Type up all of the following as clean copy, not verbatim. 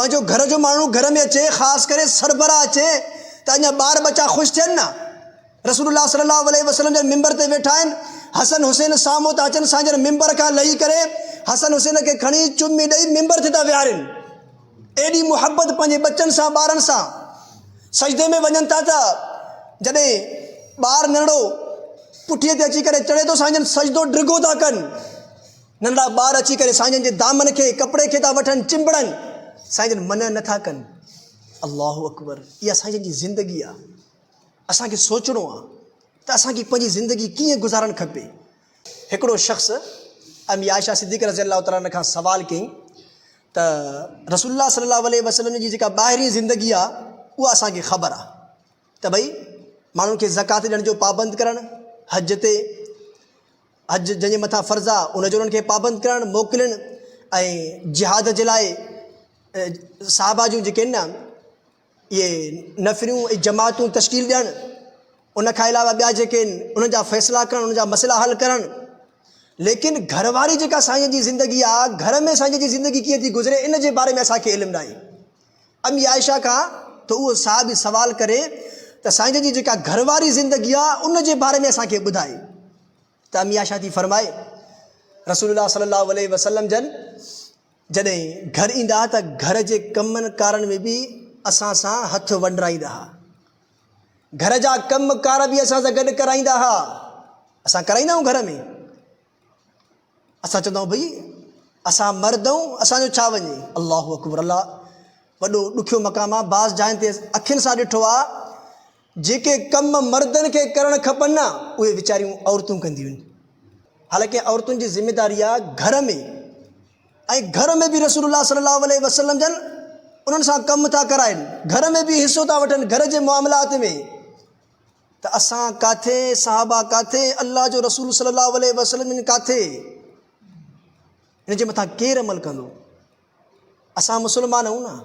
पंहिंजो घर जो माण्हू घर में अचे, ख़ासि करे सरबरा अचे त अञा ॿार बच्चा ख़ुशि थियनि न। रसूलुल्लाह सल्लल्लाहु अलैहि वसल्लम जे मिंबर ते वेठा आहिनि, हसन हुसैन साम्हूं था अचनि, असांजे मिंबर खां लही करे हसन हुसैन खे खणी चुमी ॾेई मिंबर ते था विहारनि। एॾी मुहबत पंहिंजे बच्चनि सां, ॿारनि सां। सजदे में वञनि था त जॾहिं ॿार नंढो पुठीअ ते अची करे चढ़े थो, साईं सजदो डिघो था कनि। नंढा ॿार अची करे साईं जे दामन खे, कपिड़े खे था वठनि, चिंबड़नि, साईं मन नथा कनि। अल्लाहु अकबर। इहा साईं जी ज़िंदगी आहे। असांखे सोचणो आहे त असांखे पंहिंजी ज़िंदगी कीअं गुज़ारणु खपे। हिकिड़ो शख़्स अम्मी आयशा सिद्दीक़ रज़ी अल्लाह तआला अन्हा खां सवाल कई त रसूलुल्लाह सल्लल्लाहु अलैहि वसल्लम जी जेका ॿाहिरीं ज़िंदगी आहे उहा असांखे ख़बर आहे त भई माण्हुनि खे ज़कात ॾियण जो पाबंद करणु, हज ते हज जंहिंजे मथां फ़र्ज़ु आहे उनजो उन्हनि खे पाबंद करणु, मोकिलणु, ऐं जिहाद जे लाइ साहबा जूं जेके आहिनि न इहे नफ़रियूं ऐं जमातूं तश्कील ॾियणु, उन खां अलावा ॿिया जेके आहिनि उन्हनि जा फ़ैसिला करणु, उन्हनि जा मसइला हल करणु। लेकिन घरवारी जेका साईं जी ज़िंदगी आहे, घर में साईं जी ज़िंदगी कीअं थी गुज़रे, इन जे बारे में असांखे इल्मु नाहे। अम्मी आयशा खां त उहो साहिबु सवाल करे त साईं जी जेका घरवारी ज़िंदगी आहे उन जे बारे में असांखे ॿुधाए। त अम्मी आयशा थी फरमाए रसूलुल्लाह सल्लल्लाहु अलैहि वसल्लम जन जॾहिं घर ईंदा हुआ त घर जे कमनि कारनि में बि असां सां हथु वंडराईंदा हुआ। घर जा कम कार बि असां सां गॾु कराईंदा हुआ। असां कराईंदा आहियूं घर में। असां चवंदा आहियूं भई असां मर्द आहियूं, असांजो छा वञे। अल्लाहु अकबर। अल्लाह वॾो ॾुखियो मक़ाम आहे। बाज़ जाइनि ते अखियुनि सां ॾिठो आहे जेके कम मर्दनि खे करणु खपनि न उहे वीचारियूं औरतूं कंदियूं आहिनि। हालांकि औरतुनि जी ज़िमेदारी आहे घर में, ऐं घर में बि रसूलुल्लाह सल्लल्लाहु अलैहि वसल्लम जन उन्हनि सां कमु था कराइनि, घर में बि हिसो था वठनि, घर जे मामलात में। त असां काथे, साहबा काथे, अल्लाह जो रसूल सल्लल्लाहु अलैहि वसल्लम काथे, इन जे मथां केरु अमल कंदो। असां मुस्लमान आहियूं न।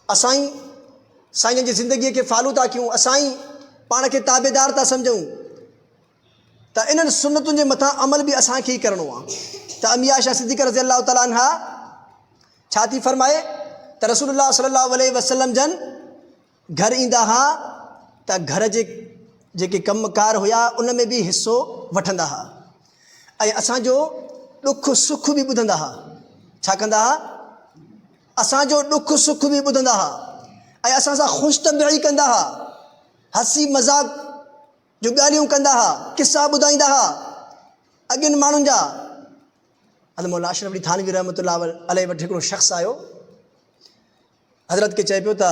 असां ई साईं जी ज़िंदगीअ खे फॉलो था कयूं, असां ई पाण खे ताबेदार था सम्झूं। त इन्हनि सुन्नतुनि जे मथां अमल बि असांखे ई करिणो आहे। त अम्मी आयशा सिद्दीक़ रज़ी अल्लाह तआला अन्हा छा थी फरमाए त रसूलुल्लाह सल्लल्लाहु अलैहि वसल्लम जन घर ईंदा हुआ त घर जे जेके कमकार हुया उन में बि हिसो वठंदा हुआ, ऐं असांजो ॾुख सुख बि ॿुधंदा हुआ। छा कंदा हुआ? असांजो ॾुख सुख बि ॿुधंदा हुआ, ऐं असां सां ख़ुशि तबियाई कंदा हुआ, हसी मज़ाक़ जो ॻाल्हियूं कंदा हुआ, किसा ॿुधाईंदा हुआ अॻियुनि माण्हुनि जा। हज़रत मौलाना अशरफ अली थानवी रहमतुल्लाह अलैहि वटि हिकिड़ो शख़्स आयो। हज़रत खे चए पियो त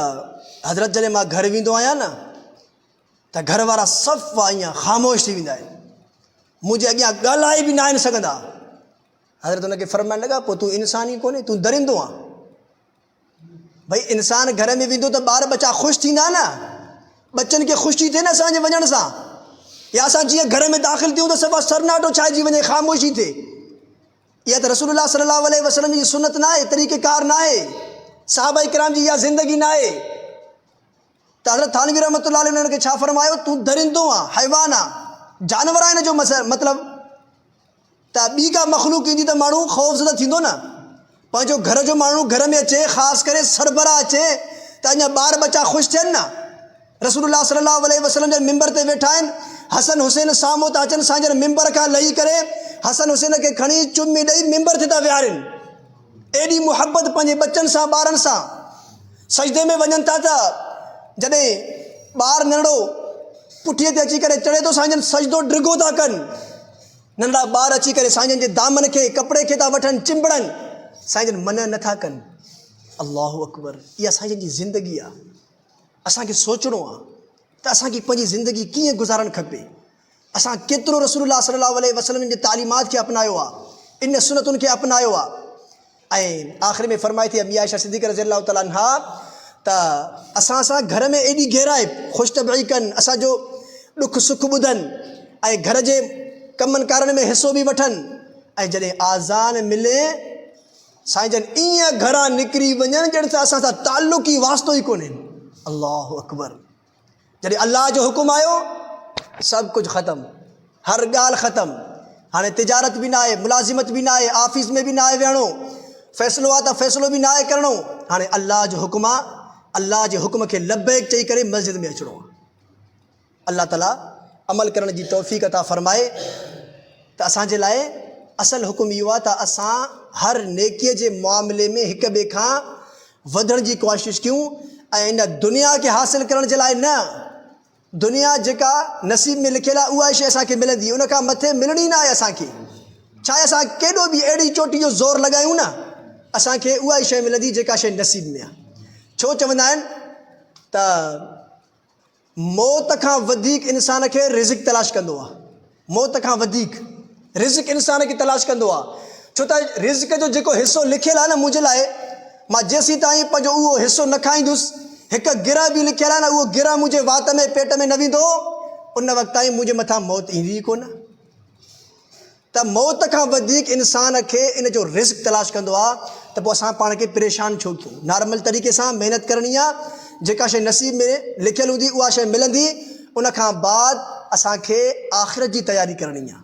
हज़रत जॾहिं मां घर वेंदो आहियां न त घर वारा सफ़ा ईअं ख़ामोश थी वेंदा आहिनि, मुंहिंजे अॻियां ॻाल्हाए बि न आहिनि सघंदा। हज़रत हुनखे फरमाइण लॻा पोइ तूं इंसान ई कोन्हे, तूं दरिंदो आहे। भई इंसान घर में वेंदो त ॿार बच्चा ख़ुशि थींदा न, बच्चनि खे ख़ुशी थिए न असांजे वञण सां। या असां जीअं घर में दाख़िल थियूं त सफ़ा सरनाटो छाइजी वञे, ख़ामोशी थिए। इहा त रसूलुल्लाह सल्लल्लाहु अलैहि वसल्लम जी सुन्नत न आहे, तरीक़ेकार न आहे, साहबा इकराम जी इहा ज़िंदगी न आहे। त हज़रत थानवी रहमतुल्लाह अलैहि उन्हनि खे छा फरमायो, तूं दरिंदो आहे, हैवान आहे, जानवर आहे। हिन जो मतिलबु त ॿी का मख़लूक ईंदी त माण्हू ख़ौफ़ज़दा थींदो न। पंहिंजो घर जो माण्हू घर में अचे, ख़ासि करे सरबरा अचे त अञा ॿार बच्चा ख़ुशि थियनि न। रसूलुल्लाह सल्लल्लाहु अलैहि वसल्लम जे मिंबर ते वेठा आहिनि, हसन हुसैन साम्हूं था अचनि, असांजे मिंबर खां लही करे हसन हुसैन खे खणी चुमी ॾेई मिंबर ते था विहारनि। एॾी मुहबत पंहिंजे बच्चनि सां, ॿारनि सां। सजदे में वञनि था त जॾहिं ॿार नंढो पुठीअ ते अची करे चढ़े थो, साईं सजदो डिघो था कनि। नंढा ॿार अची करे साईं जे दामन खे, कपिड़े खे था वठनि, चिंबड़नि, साईं मन नथा कनि। अल्लाहु अकबर। इहा साईं जी ज़िंदगी आहे। असांखे सोचणो आहे त असांखे पंहिंजी ज़िंदगी कीअं गुज़ारणु खपे। असां केतिरो रसूलुल्लाह सल्लल्लाहु अलैहि वसल्लम जे तालीमात खे अपनायो आहे, इन सुनतुनि खे अपनायो आहे। ऐं आख़िर में फरमाई थी अम्मी आयशा सिद्दीक़ रज़ी अल्लाह तआला अन्हा त असां सां घर में एॾी गहराई ख़ुशि तबियाई कनि, असांजो ॾुख सुख ॿुधनि, ऐं घर जे कमनि कारनि में हिसो बि वठनि। ऐं जॾहिं आज़ान मिले साईं जन ईअं घरां निकिरी वञनि ॼण त असां सां ताल्लुक़ ई वास्तो ई कोन्हे। अल्लाहु अकबर। जॾहिं अल्लाह जो हुकुम आयो सभु कुझु ख़तमु, हर ॻाल्हि ख़तमु। हाणे तिजारत बि न आहे, मुलाज़िमत बि न आहे, ऑफिस में बि न आहे विहणो, फ़ैसिलो आहे त फ़ैसिलो बि न आहे करिणो, हाणे अलाह जो हुकुम आहे, अलाह जे हुकुम खे लबैक चई करे मस्जिद में अचिणो आहे। अल्लाह ताला अमल करण जी तौफ़ीक़ अता फ़रमाए। त असांजे लाइ असल हुकुम इहो आहे त असां हर नेकीअ जे मामले में हिक ॿिए खां वधण जी कोशिशि कयूं, ऐं इन दुनिया खे हासिल करण जे लाइ न, दुनिया जेका नसीब में लिखियल आहे उहा शइ असांखे मिलंदी, उन खां मथे मिलणी न आहे असांखे। चाहे असां केॾो बि अहिड़ी चोटी जो ज़ोर लॻायूं न, असांखे उहा ई शइ मिलंदी जेका शइ नसीब में आहे। छो चवंदा आहिनि त मौत खां वधीक इंसान खे रिज़्क़ तलाश कंदो आहे, मौत खां वधीक रिज़्क़ इंसान खे तलाश कंदो आहे। छो त रिज़्क़ जो जेको हिसो लिखियलु आहे न मुंहिंजे लाइ, मां जेसीं ताईं पंहिंजो उहो हिसो न खाईंदुसि, हिकु गिरह बि लिखियलु आहे न, उहो गिरह मुंहिंजे वात में पेट में न वेंदो, उन वक़्त ताईं मुंहिंजे मथां मौत ईंदी ई कोन। त मौत खां वधीक इंसान खे इन जो रिज़्क़ तलाश कंदो आहे, त पोइ असां पाण खे परेशान छो कयूं। नॉर्मल तरीक़े सां महिनत करणी आहे, जेका शइ नसीब में लिखियलु हूंदी उहा शइ मिलंदी, उन खां बाद असांखे आख़िरत जी तयारी करणी आहे।